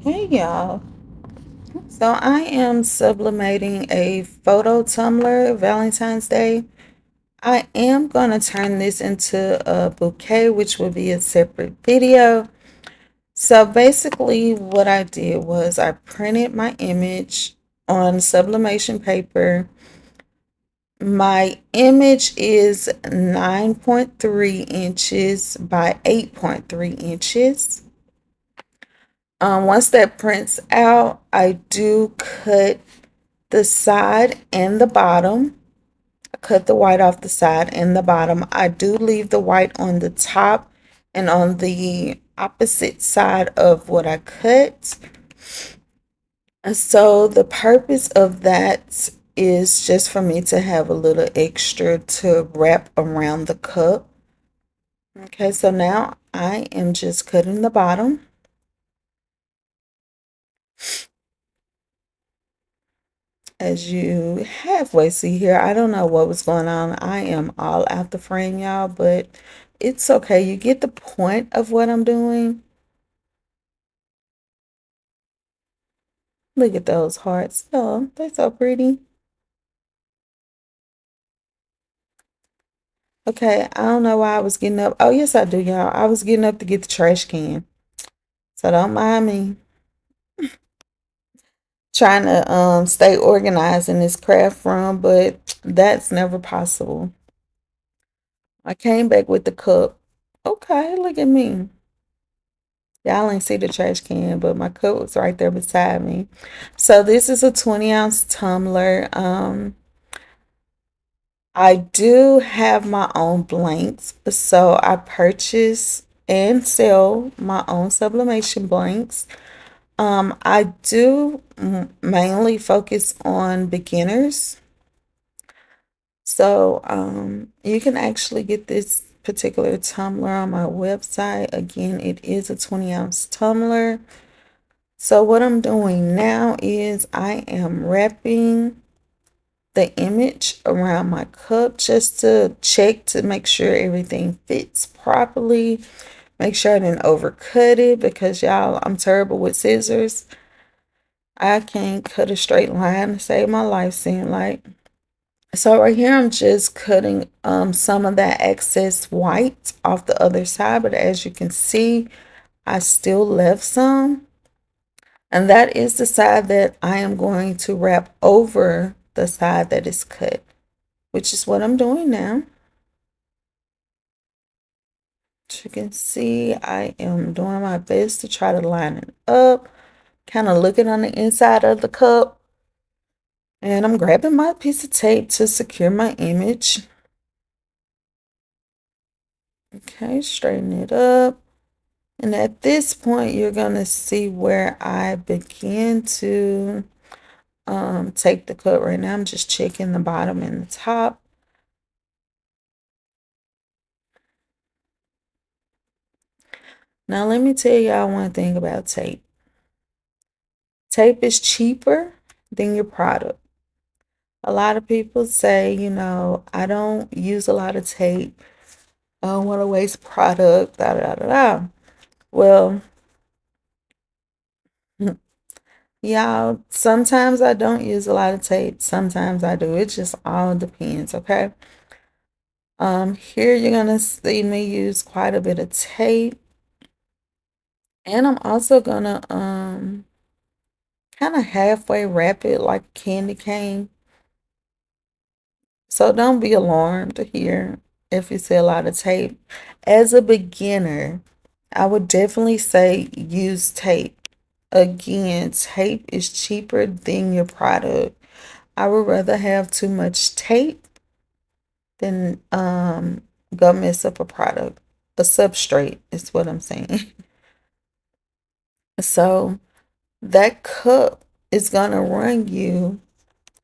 Hey y'all. So I am sublimating a photo tumbler Valentine's Day. I am going to turn this into a bouquet, which will be a separate video. So basically what I did was I printed my image on sublimation paper. My image is 9.3 inches by 8.3 inches. Once that prints out, I do cut the side and the bottom. I cut the white off the side and the bottom. I do leave the white on the top and on the opposite side of what I cut. So the purpose of that is just for me to have a little extra to wrap around the cup. Okay, so now I am just cutting the bottom. As you halfway see here, I don't know what was going on. I am all out the frame, y'all, but it's okay. You get the point of what I'm doing. Look at those hearts. Oh, they're so pretty. Okay, I don't know why I was getting up. Oh, yes, I do, y'all. I was getting up to get the trash can. So don't mind me. Trying to stay organized in this craft room, but that's never possible. I came back with the cup. Okay, look at me. Y'all ain't see the trash can, but my cup was right there beside me. So this is a 20-ounce tumbler. I do have my own blanks, so I purchase and sell my own sublimation blanks. I do mainly focus on beginners. So you can actually get this particular tumbler on my website. Again, it is a 20-ounce tumbler. So what I'm doing now is I am wrapping the image around my cup just to check to make sure everything fits properly. Make sure I didn't overcut it because y'all, I'm terrible with scissors. I can't cut a straight line to save my life, seem like. So right here, I'm just cutting some of that excess white off the other side. But as you can see, I still left some. And that is the side that I am going to wrap over the side that is cut, which is what I'm doing now. As you can see, I am doing my best to try to line it up, kind of looking on the inside of the cup. And I'm grabbing my piece of tape to secure my image. Okay, straighten it up. And at this point, you're going to see where I begin to take the cut. Right now, I'm just checking the bottom and the top. Now, let me tell y'all one thing about tape. Tape is cheaper than your product. A lot of people say, I don't use a lot of tape. I don't want to waste product, da da da da. Well, y'all, sometimes I don't use a lot of tape. Sometimes I do. It just all depends, okay? Here you're gonna see me use quite a bit of tape. And I'm also gonna kind of halfway wrap it like a candy cane. So don't be alarmed here if you see a lot of tape. As a beginner, I would definitely say use tape. Again, tape is cheaper than your product. I would rather have too much tape than go mess up a product. A substrate is what I'm saying. So that cup is gonna run you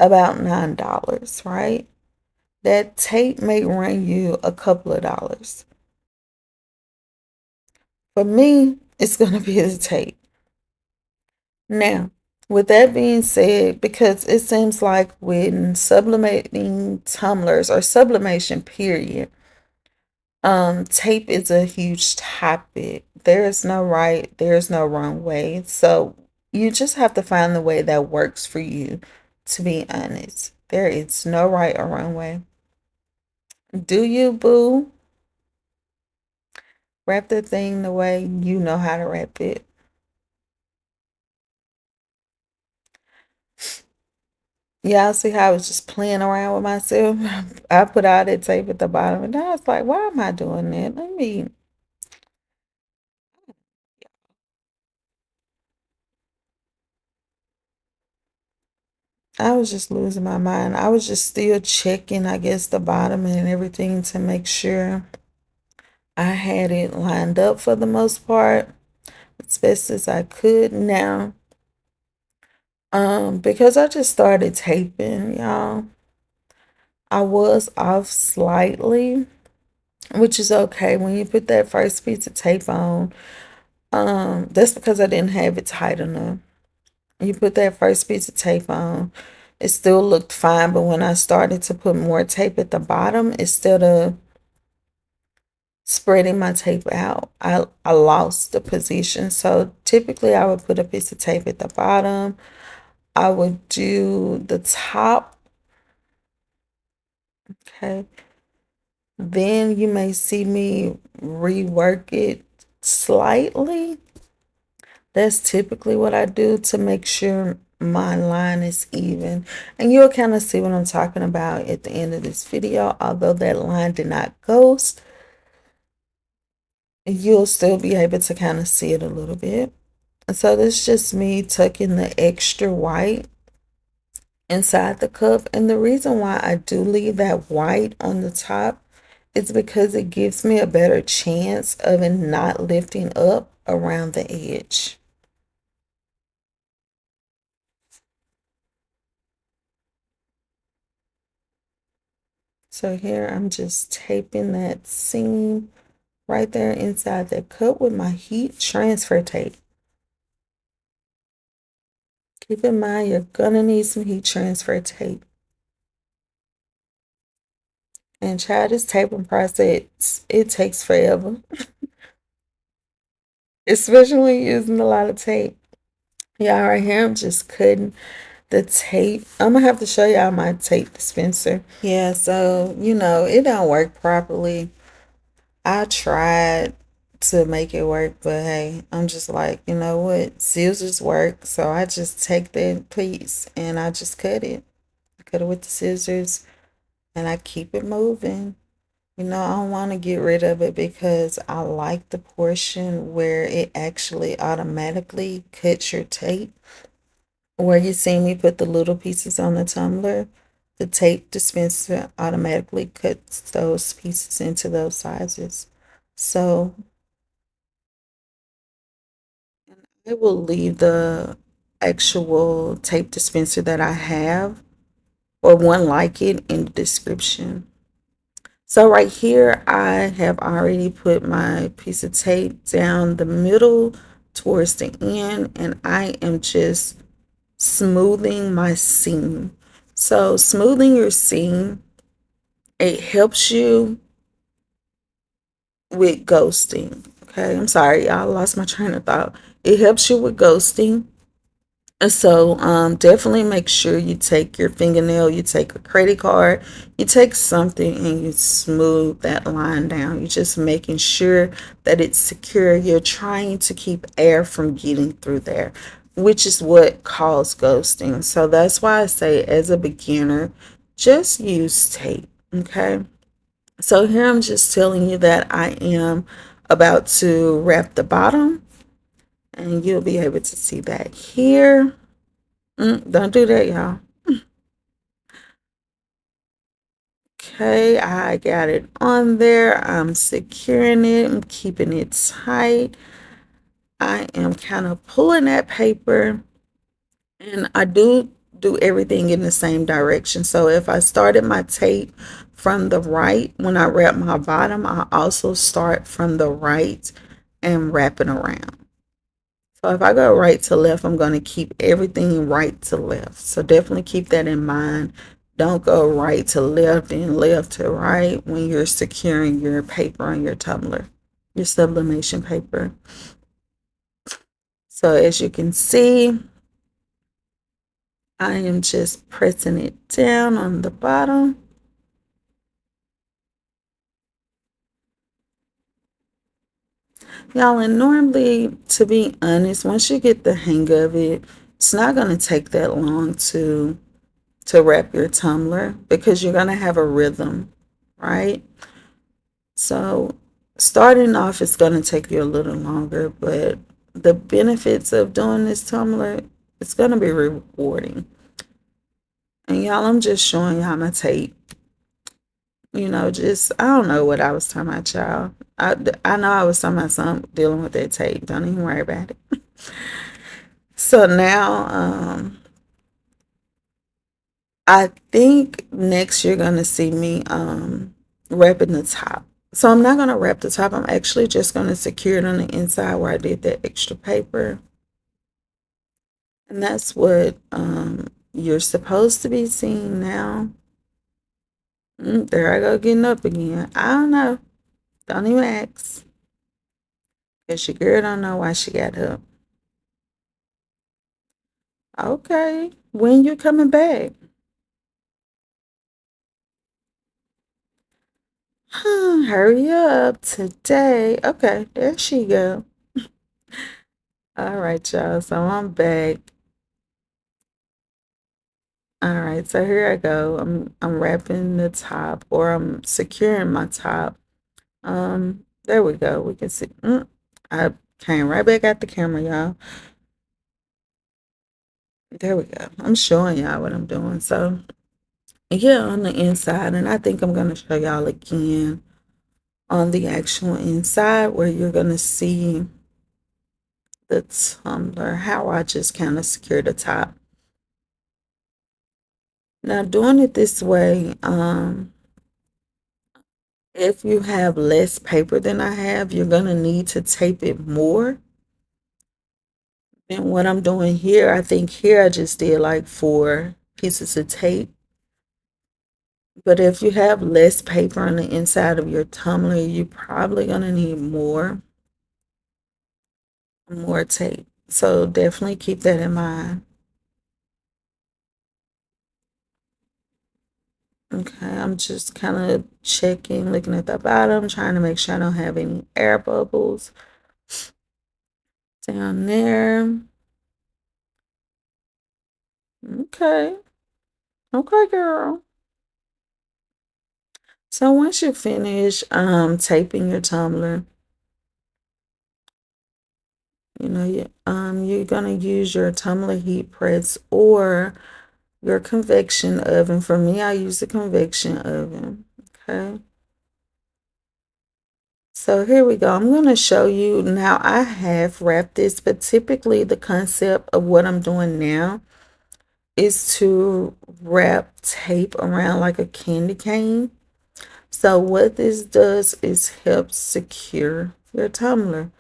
about $9, right? That tape may run you a couple of dollars. For me, it's gonna be the tape. Now, with that being said, because it seems like when sublimating tumblers or sublimation period, tape is a huge topic. There is no right, there is no wrong way. So You just have to find the way that works for you, to be honest. There is no right or wrong way. Do you, boo? Wrap the thing the way you know how to wrap it. Yeah, I see how I was just playing around with myself. I put all that tape at the bottom and I was like, why am I doing that? I was just losing my mind. I was just still checking, I guess, the bottom and everything to make sure I had it lined up for the most part, as best as I could. Now, because I just started taping, y'all, I was off slightly, which is okay. When you put that first piece of tape on, that's because I didn't have it tight enough. You put that first piece of tape on, it still looked fine, but when I started to put more tape at the bottom, instead of spreading my tape out, I lost the position. So typically I would put a piece of tape at the bottom. I would do the top. Okay. Then you may see me rework it slightly. That's typically what I do to make sure my line is even. And you'll kind of see what I'm talking about at the end of this video. Although that line did not ghost, you'll still be able to kind of see it a little bit. So this is just me tucking the extra white inside the cup. And the reason why I do leave that white on the top is because it gives me a better chance of it not lifting up around the edge. So here I'm just taping that seam right there inside the cup with my heat transfer tape. Keep in mind you're gonna need some heat transfer tape. And try this taping process, it takes forever. Especially when you're using a lot of tape. Yeah, right here I'm just cutting the tape. I'm gonna have to show y'all my tape dispenser. Yeah, so it don't work properly. I tried to make it work, but hey, I'm just like, you know what? Scissors work, so I just take that piece and I just cut it. I cut it with the scissors and I keep it moving. I don't want to get rid of it because I like the portion where it actually automatically cuts your tape. Where you see me put the little pieces on the tumbler, the tape dispenser automatically cuts those pieces into those sizes. So I will leave the actual tape dispenser that I have or one like it in the description. So right here, I have already put my piece of tape down the middle towards the end, and I am just smoothing my seam. So smoothing your seam, it helps you with ghosting. Okay, I'm sorry, I lost my train of thought. It helps you with ghosting. And so definitely make sure you take your fingernail, you take a credit card, you take something and you smooth that line down. You're just making sure that it's secure. You're trying to keep air from getting through there, which is what caused ghosting. So that's why I say as a beginner, just use tape. Okay. So here I'm just telling you that I am about to wrap the bottom and you'll be able to see that here. Don't do that, y'all. Okay, I got it on there. I'm securing it. I'm keeping it tight. I am kind of pulling that paper, and I do everything in the same direction. So if I started my tape from the right, when I wrap my bottom, I also start from the right and wrap it around. So if I go right to left, I'm going to keep everything right to left. So definitely keep that in mind. Don't go right to left and left to right when you're securing your paper on your tumbler, your sublimation paper. So as you can see, I am just pressing it down on the bottom. Y'all, and normally, to be honest, once you get the hang of it, it's not going to take that long to wrap your tumbler because you're going to have a rhythm, right? So starting off is going to take you a little longer, but the benefits of doing this tumbler, it's going to be rewarding. And y'all, I'm just showing y'all my tape. Just, I don't know what I was talking about, y'all. I know I was talking about something dealing with that tape. Don't even worry about it. So now, I think next you're going to see me wrapping the top. So I'm not going to wrap the top. I'm actually just going to secure it on the inside where I did that extra paper. And that's what you're supposed to be seeing now. There I go getting up again. I don't know. Don't even ask. Because your girl don't know why she got up. Okay. When you coming back? Hurry up today. Okay, there she go. All right, y'all. So I'm back. All right, so here I go. I'm wrapping the top, or I'm securing my top. There we go. We can see. I came right back at the camera, y'all. There we go. I'm showing y'all what I'm doing. So yeah, on the inside, and I think I'm gonna show y'all again on the actual inside where you're gonna see the tumbler, how I just kind of secure the top. Now doing it this way, if you have less paper than I have, you're gonna need to tape it more than what I'm doing here. I think here I just did like 4 pieces of tape. But if you have less paper on the inside of your tumbler, you're probably gonna need more tape. So definitely keep that in mind. Okay, I'm just kind of checking, looking at the bottom, trying to make sure I don't have any air bubbles down there. Okay. Okay, girl. So once you finish taping your tumbler, you're gonna use your tumbler heat press or your convection oven. For me, I use the convection oven. Okay. So here we go. I'm going to show you now. I have wrapped this, but typically the concept of what I'm doing now is to wrap tape around like a candy cane. So what this does is help secure your tumbler.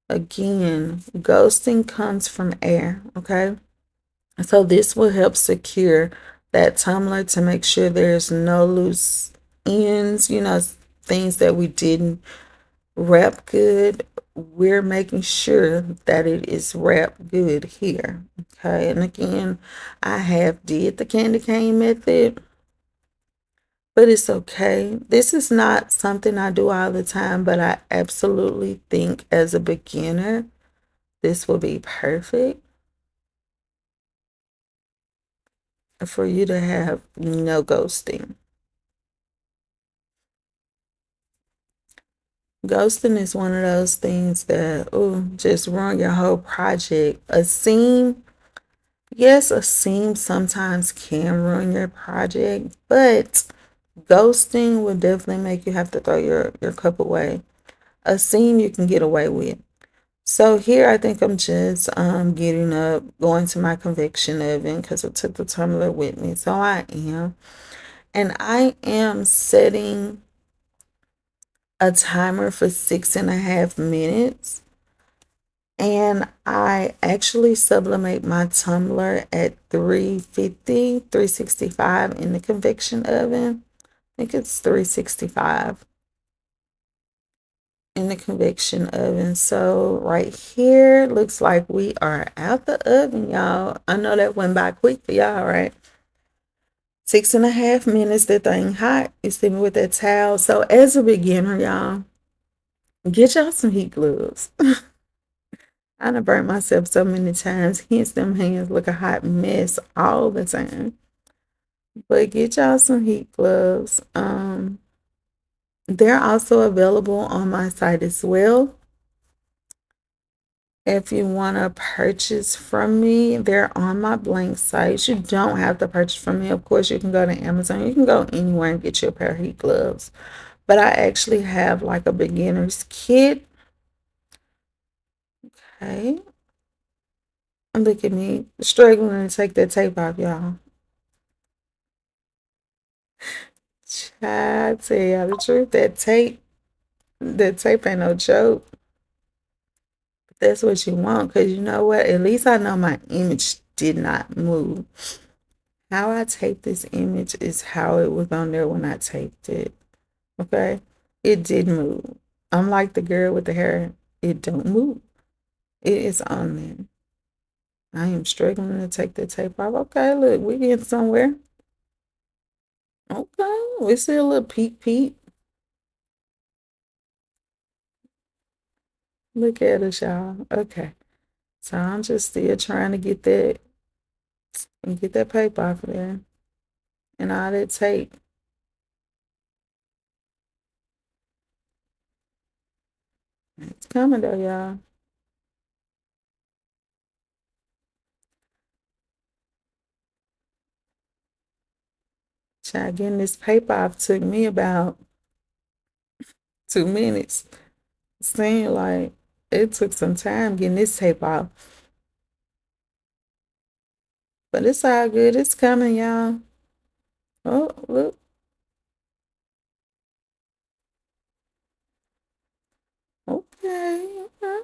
Again, ghosting comes from air, okay? So this will help secure that tumbler to make sure there's no loose ends, things that we didn't wrap good. We're making sure that it is wrapped good here. Okay, and again, I have did the candy cane method, but it's okay. This is not something I do all the time, but I absolutely think as a beginner, this will be perfect for you to have no ghosting. Ghosting is one of those things that, just ruin your whole project. A seam, yes, a seam sometimes can ruin your project, but ghosting will definitely make you have to throw your cup away. A seam you can get away with. So here I think I'm just getting up, going to my convection oven because I took the tumbler with me. So I am. And I am setting a timer for 6.5 minutes. And I actually sublimate my tumbler at 350, 365 in the convection oven. I think it's 365. in the convection oven. So right here looks like we are out the oven, y'all. I know that went by quick for y'all, right? 6.5 minutes, that thing hot. You see me with that towel. So as a beginner, y'all, get y'all some heat gloves. I done burnt myself so many times. Hence them hands look a hot mess all the time. But get y'all some heat gloves. They're also available on my site as well. If you want to purchase from me, they're on my blank site. You don't have to purchase from me. Of course, you can go to Amazon. You can go anywhere and get you a pair of heat gloves. But I actually have like a beginner's kit. Okay. Look at me struggling to take that tape off, y'all. I tell y'all the truth, that tape ain't no joke. But that's what you want, because you know what? At least I know my image did not move. How I taped this image is how it was on there when I taped it. Okay? It did move. Unlike the girl with the hair, it don't move. It is on there. I am struggling to take the tape off. Okay, look, we getting somewhere. Okay, we see a little peek peek. Look at us, y'all. Okay. So I'm just still trying to get that paper off of there. And all that tape. It's coming though, y'all. Try getting this paper off took me about 2 minutes. Seemed like it took some time getting this tape off. But it's all good. It's coming, y'all. Oh, look. Okay. Okay.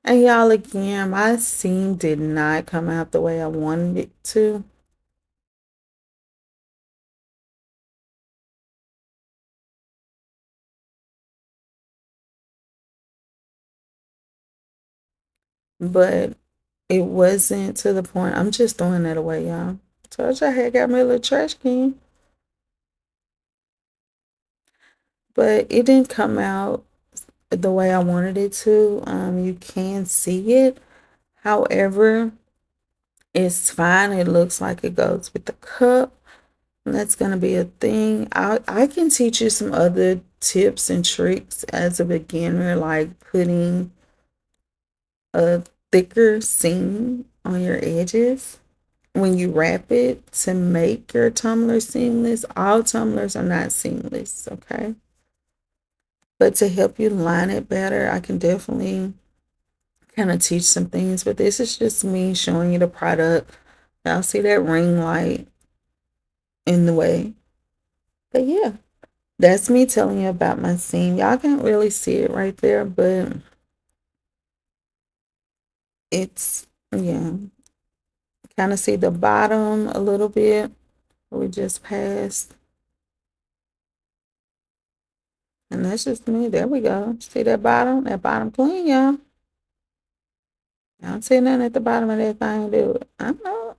And y'all, again, my seam did not come out the way I wanted it to. But it wasn't to the point. I'm just throwing that away, y'all. Told you I had got me a little trash can. But it didn't come out the way I wanted it to. You can see it. However, it's fine. It looks like it goes with the cup. And that's gonna be a thing. I can teach you some other tips and tricks as a beginner, like putting a thicker seam on your edges when you wrap it to make your tumbler seamless. All tumblers are not seamless, okay? But to help you line it better, I can definitely kind of teach some things. But this is just me showing you the product. Y'all see that ring light in the way. But yeah, that's me telling you about my seam. Y'all can't really see it right there, but it's, yeah. Kind of see the bottom a little bit. We just passed. And that's just me. There we go. See that bottom? That bottom clean, y'all. I don't see nothing at the bottom of that thing, do it. I know.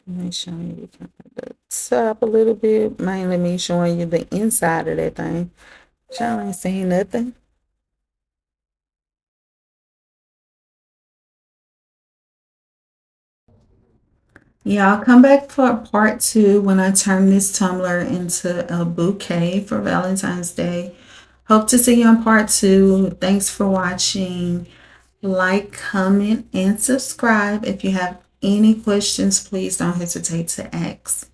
Let me show you the top a little bit. Mainly me showing you the inside of that thing. Y'all ain't seen nothing. Yeah, I'll come back for part two when I turn this tumbler into a bouquet for Valentine's Day. Hope to see you on part two. Thanks for watching. Like, comment, and subscribe. If you have any questions, please don't hesitate to ask.